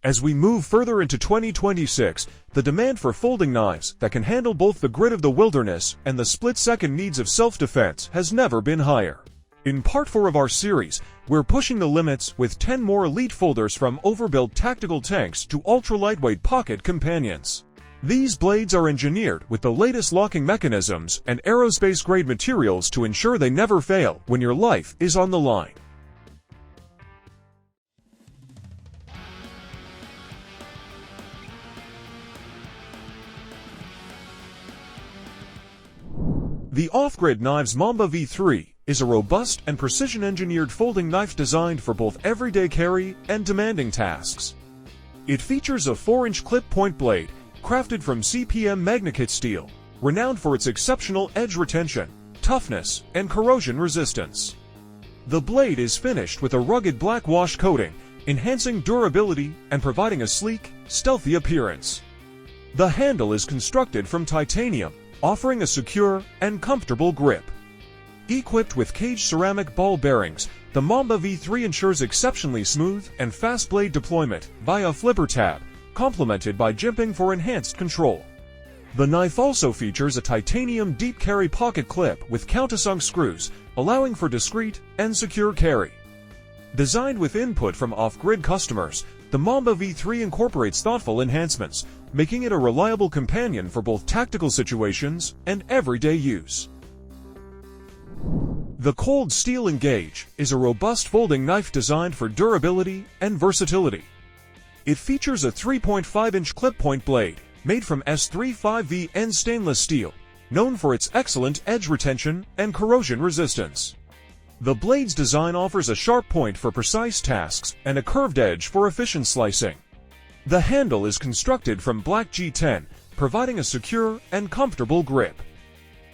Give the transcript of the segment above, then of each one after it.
As we move further into 2026, the demand for folding knives that can handle both the grit of the wilderness and the split-second needs of self-defense has never been higher. In Part 4 of our series, we're pushing the limits with 10 more elite folders from overbuilt tactical tanks to ultra-lightweight pocket companions. These blades are engineered with the latest locking mechanisms and aerospace-grade materials to ensure they never fail when your life is on the line. The off-grid knives Mamba V3 is a robust and precision-engineered folding knife designed for both everyday carry and demanding tasks. It features a 4-inch clip-point blade crafted from CPM MagnaCut steel, renowned for its exceptional edge retention, toughness, and corrosion resistance. The blade is finished with a rugged black wash coating, enhancing durability and providing a sleek, stealthy appearance. The handle is constructed from titanium, offering a secure and comfortable grip. Equipped with caged ceramic ball bearings, the Mamba V3 ensures exceptionally smooth and fast blade deployment via flipper tab, complemented by jimping for enhanced control. The knife also features a titanium deep carry pocket clip with countersunk screws, allowing for discreet and secure carry. Designed with input from off-grid customers, the Mamba V3 incorporates thoughtful enhancements, making it a reliable companion for both tactical situations and everyday use. The Cold Steel Engage is a robust folding knife designed for durability and versatility. It features a 3.5-inch clip-point blade made from S35VN stainless steel, known for its excellent edge retention and corrosion resistance. The blade's design offers a sharp point for precise tasks and a curved edge for efficient slicing. The handle is constructed from black G10, providing a secure and comfortable grip.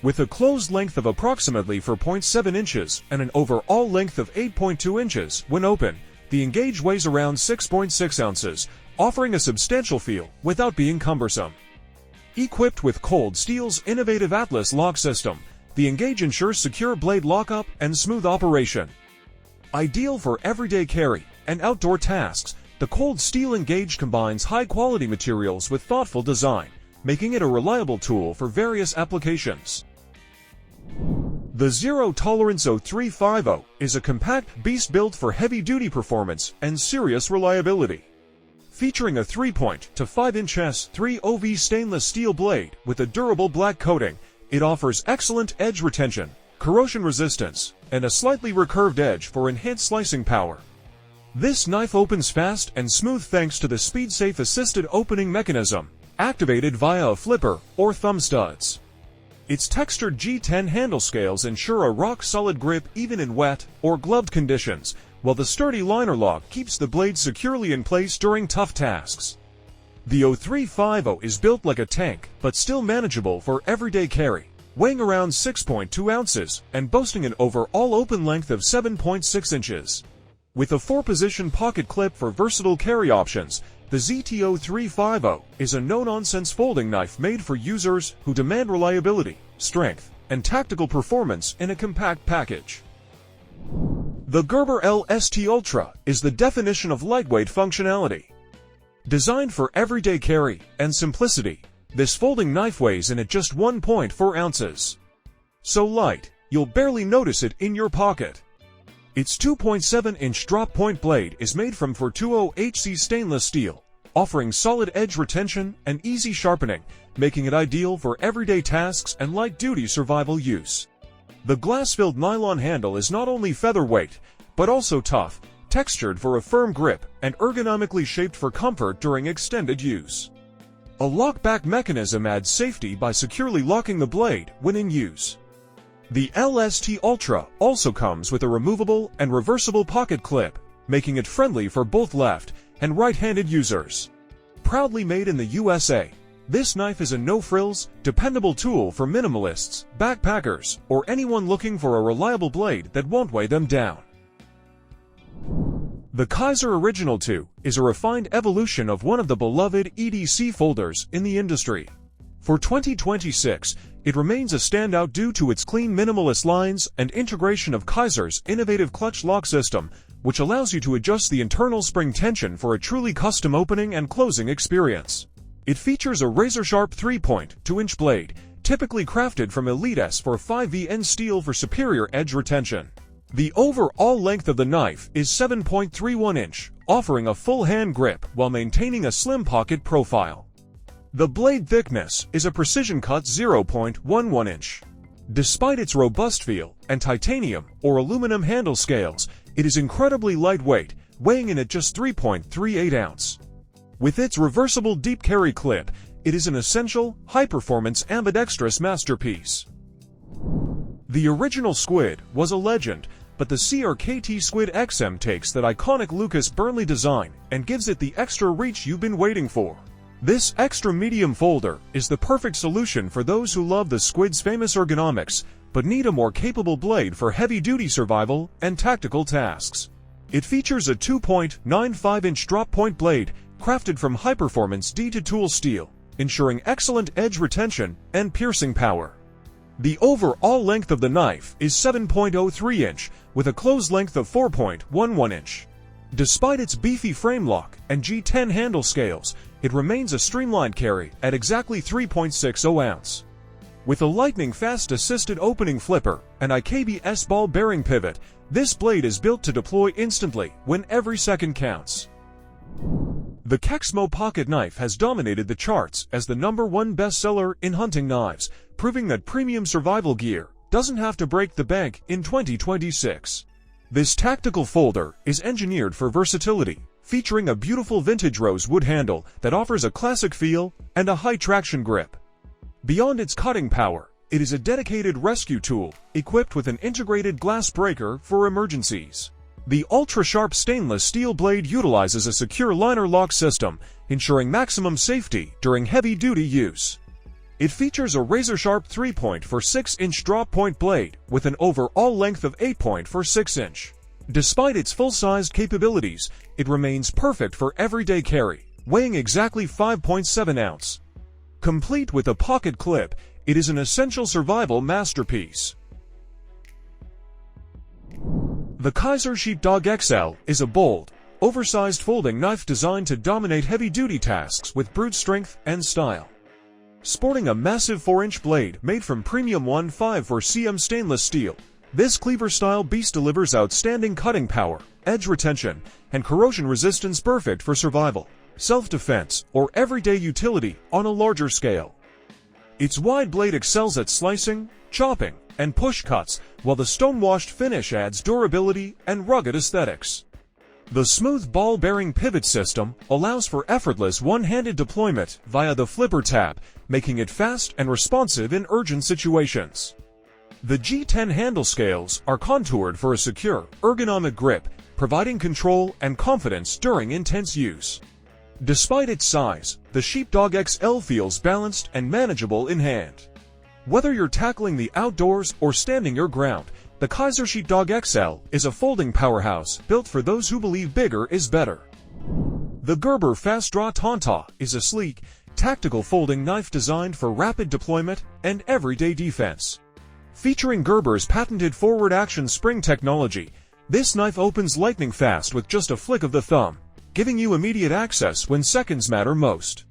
With a closed length of approximately 4.7 inches and an overall length of 8.2 inches when open, the Engage weighs around 6.6 ounces, offering a substantial feel without being cumbersome. Equipped with Cold Steel's innovative Atlas lock system, the Engage ensures secure blade lockup and smooth operation. Ideal for everyday carry and outdoor tasks, the Cold Steel Engage combines high-quality materials with thoughtful design, making it a reliable tool for various applications. The Zero Tolerance 0350 is a compact beast built for heavy-duty performance and serious reliability. Featuring a 3-point to 5-inch S3OV stainless steel blade with a durable black coating, it offers excellent edge retention, corrosion resistance, and a slightly recurved edge for enhanced slicing power. This knife opens fast and smooth thanks to the SpeedSafe assisted opening mechanism, activated via a flipper or thumb studs. Its textured G10 handle scales ensure a rock-solid grip even in wet or gloved conditions, while the sturdy liner lock keeps the blade securely in place during tough tasks. The 0350 is built like a tank, but still manageable for everyday carry, weighing around 6.2 ounces and boasting an overall open length of 7.6 inches. With a 4-position pocket clip for versatile carry options, the ZT0350 is a no-nonsense folding knife made for users who demand reliability, strength, and tactical performance in a compact package. The Gerber LST Ultra is the definition of lightweight functionality. Designed for everyday carry and simplicity, this folding knife weighs in at just 1.4 ounces. So light, you'll barely notice it in your pocket. Its 2.7-inch drop-point blade is made from 420HC stainless steel, offering solid edge retention and easy sharpening, making it ideal for everyday tasks and light-duty survival use. The glass-filled nylon handle is not only featherweight, but also tough, textured for a firm grip, and ergonomically shaped for comfort during extended use. A lockback mechanism adds safety by securely locking the blade when in use. The LST Ultra also comes with a removable and reversible pocket clip, making it friendly for both left and right-handed users. Proudly made in the USA, this knife is a no-frills, dependable tool for minimalists, backpackers, or anyone looking for a reliable blade that won't weigh them down. The Kizer Original 2 is a refined evolution of one of the beloved EDC folders in the industry. For 2026, it remains a standout due to its clean minimalist lines and integration of Kizer's innovative clutch lock system, which allows you to adjust the internal spring tension for a truly custom opening and closing experience. It features a razor-sharp 3.2-inch blade, typically crafted from Elite S4 steel for superior edge retention. The overall length of the knife is 7.31 inch, offering a full hand grip while maintaining a slim pocket profile. The blade thickness is a precision cut 0.11 inch. Despite its robust feel and titanium or aluminum handle scales, it is incredibly lightweight, weighing in at just 3.38 ounce. With its reversible deep carry clip, it is an essential, high-performance ambidextrous masterpiece. The original Squid was a legend, but the CRKT Squid XM takes that iconic Lucas Burnley design and gives it the extra reach you've been waiting for. This extra medium folder is the perfect solution for those who love the Squid's famous ergonomics, but need a more capable blade for heavy-duty survival and tactical tasks. It features a 2.95-inch drop-point blade crafted from high-performance D2 steel, ensuring excellent edge retention and piercing power. The overall length of the knife is 7.03 inch, with a close length of 4.11 inch. Despite its beefy frame lock and G10 handle scales, it remains a streamlined carry at exactly 3.60 ounce. With a lightning-fast assisted opening flipper and IKBS ball bearing pivot, this blade is built to deploy instantly when every second counts. The KEXMO pocket knife has dominated the charts as the #1 bestseller in hunting knives, proving that premium survival gear doesn't have to break the bank in 2026. This tactical folder is engineered for versatility, featuring a beautiful vintage rosewood handle that offers a classic feel and a high traction grip. Beyond its cutting power, it is a dedicated rescue tool, equipped with an integrated glass breaker for emergencies. The ultra-sharp stainless steel blade utilizes a secure liner lock system, ensuring maximum safety during heavy-duty use. It features a razor-sharp 3.46-inch drop-point blade with an overall length of 8.46 inch. Despite its full-sized capabilities, it remains perfect for everyday carry, weighing exactly 5.7 ounce. Complete with a pocket clip, it is an essential survival masterpiece. The Kizer Sheepdog XL is a bold, oversized folding knife designed to dominate heavy-duty tasks with brute strength and style. Sporting a massive 4-inch blade made from premium 154cm stainless steel, this cleaver-style beast delivers outstanding cutting power, edge retention, and corrosion resistance perfect for survival, self-defense, or everyday utility on a larger scale. Its wide blade excels at slicing, chopping, and push cuts, while the stone-washed finish adds durability and rugged aesthetics. The smooth ball-bearing pivot system allows for effortless one-handed deployment via the flipper tab, making it fast and responsive in urgent situations. The G10 handle scales are contoured for a secure, ergonomic grip, providing control and confidence during intense use. Despite its size, the Sheepdog XL feels balanced and manageable in hand. Whether you're tackling the outdoors or standing your ground, the Kizer Sheepdog XL is a folding powerhouse built for those who believe bigger is better. The Gerber Fast Draw Tanto is a sleek, tactical folding knife designed for rapid deployment and everyday defense. Featuring Gerber's patented forward action spring technology, this knife opens lightning fast with just a flick of the thumb, giving you immediate access when seconds matter most.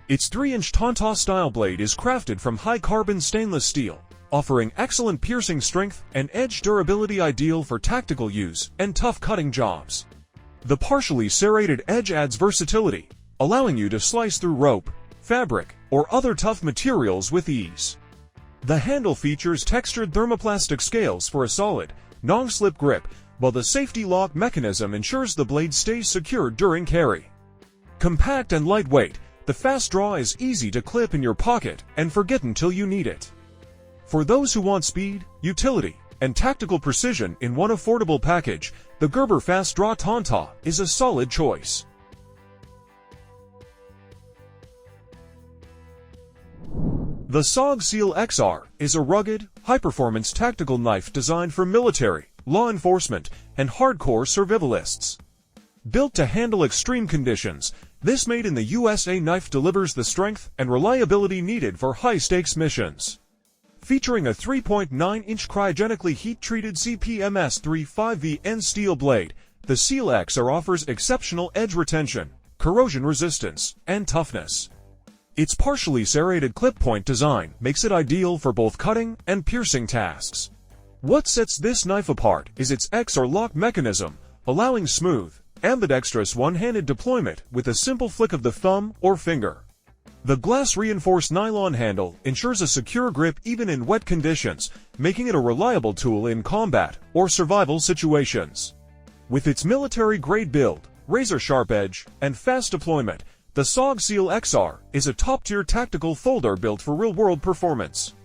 Its 3-inch Tanto style blade is crafted from high-carbon stainless steel, offering excellent piercing strength and edge durability ideal for tactical use and tough cutting jobs. The partially serrated edge adds versatility, allowing you to slice through rope, fabric, or other tough materials with ease. The handle features textured thermoplastic scales for a solid, non-slip grip, while the safety lock mechanism ensures the blade stays secure during carry. Compact and lightweight, the Fast Draw is easy to clip in your pocket and forget until you need it. For those who want speed, utility, and tactical precision in one affordable package, the Gerber Fast Draw Tanto is a solid choice. The SOG Seal XR is a rugged, high-performance tactical knife designed for military, law enforcement, and hardcore survivalists. Built to handle extreme conditions, this made-in-the-USA knife delivers the strength and reliability needed for high-stakes missions. Featuring a 3.9-inch cryogenically heat-treated CPMS 35VN steel blade, The Seal XR offers exceptional edge retention, corrosion resistance, and toughness. Its partially serrated clip point design makes it ideal for both cutting and piercing tasks. What sets this knife apart is its XR lock mechanism, allowing smooth, ambidextrous one-handed deployment with a simple flick of the thumb or finger. The glass-reinforced nylon handle ensures a secure grip even in wet conditions, making it a reliable tool in combat or survival situations. With its military-grade build, razor-sharp edge, and fast deployment, the SOG Seal XR is a top-tier tactical folder built for real-world performance.